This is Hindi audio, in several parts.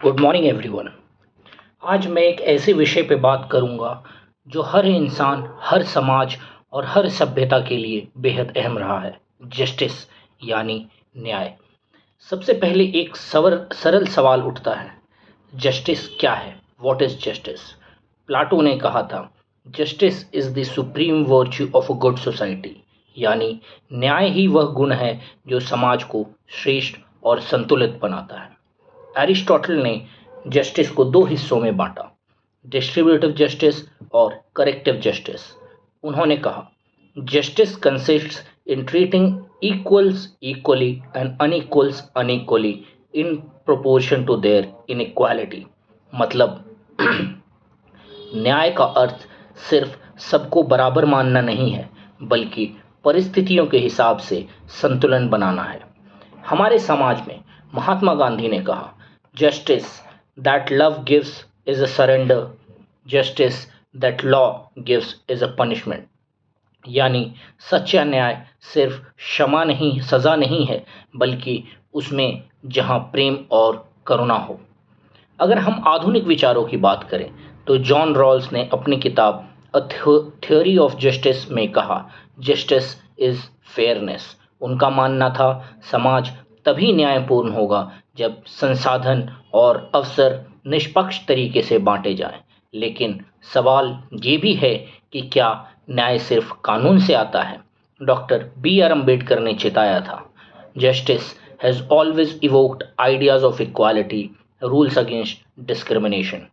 Good morning everyone. आज मैं एक ऐसे विषय पे बात करूंगा जो हर इंसान, हर समाज और हर सभ्यता के लिए बेहद अहम रहा है। जस्टिस यानी न्याय। सबसे पहले एक सरल सवाल उठता है, जस्टिस क्या है? What is justice? प्लाटो ने कहा था, justice is the supreme virtue of a good society. यानी न्याय ही वह गुण है जो समाज को श्रेष्ठ और संतुलित बनाता है। एरिस्टोटल ने जस्टिस को दो हिस्सों में बांटा, डिस्ट्रीब्यूटिव जस्टिस और करेक्टिव जस्टिस। उन्होंने कहा, justice consists in treating equals equally and unequals unequally in proportion to their inequality. मतलब न्याय का अर्थ सिर्फ सबको बराबर मानना नहीं है, बल्कि परिस्थितियों के हिसाब से संतुलन बनाना है। हमारे समाज में महात्मा गांधी ने कहा, justice that love gives is a surrender, justice that law gives is a punishment. यानी सच्चा न्याय सिर्फ क्षमा नहीं, सजा नहीं है, बल्कि उसमें जहां प्रेम और करुणा हो। अगर हम आधुनिक विचारों की बात करें तो जॉन रॉल्स ने अपनी किताब अ थ्योरी ऑफ जस्टिस में कहा, जस्टिस इज फेयरनेस। उनका मानना था, समाज तभी न्यायपूर्ण होगा जब संसाधन और अवसर निष्पक्ष तरीके से बांटे जाएं। लेकिन सवाल ये भी है कि क्या न्याय सिर्फ कानून से आता है? डॉक्टर बी आर अम्बेडकर ने चिताया था, justice has always evoked ideas of equality, rules against discrimination.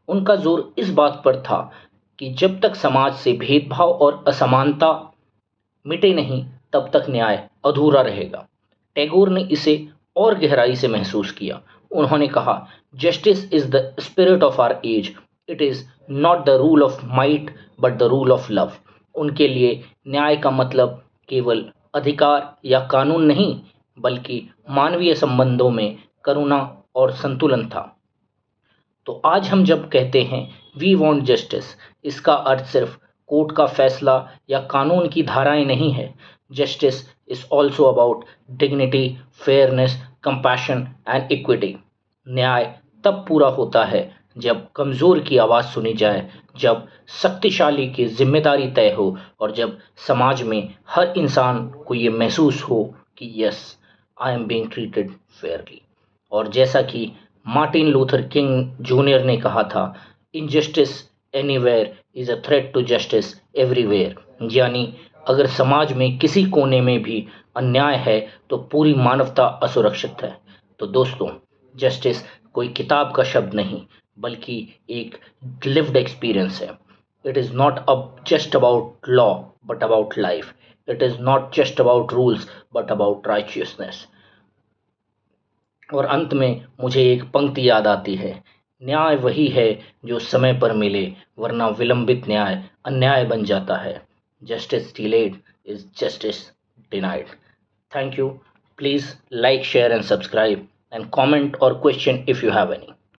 उनका जोर इस बात पर था कि जब तक समाज से भेदभाव और असमानता मिटे नहीं, तब तक न्याय अधूरा रहेगा। टैगोर ने इसे और गहराई से महसूस किया। उन्होंने कहा, justice is the spirit of our age, it is not the rule of might but the rule of love. उनके लिए न्याय का मतलब केवल अधिकार या कानून नहीं, बल्कि मानवीय संबंधों में करुणा और संतुलन था। तो आज हम जब कहते हैं वी वांट जस्टिस, इसका अर्थ सिर्फ कोर्ट का फैसला या कानून की धाराएं नहीं है। Justice is also about dignity, fairness, compassion and equity. न्याय तब पूरा होता है जब कमजोर की आवाज सुनी जाए, जब शक्तिशाली की जिम्मेदारी तय हो और जब समाज में हर इंसान को ये महसूस हो कि yes, I am being treated Fairlie. और जैसा कि मार्टिन लूथर किंग जूनियर ने कहा था, injustice anywhere is a threat to justice everywhere. यानी अगर समाज में किसी कोने में भी अन्याय है तो पूरी मानवता असुरक्षित है। तो दोस्तों, जस्टिस कोई किताब का शब्द नहीं, बल्कि एक लिव्ड एक्सपीरियंस है। It is not just about law but about life. It is not just about rules but about righteousness. और अंत में मुझे एक पंक्ति याद आती है, न्याय वही है जो समय पर मिले, वरना विलंबित न्याय अन्याय बन जाता है। Justice delayed is justice denied. Thank you. Please like, share and subscribe and comment or question if you have any.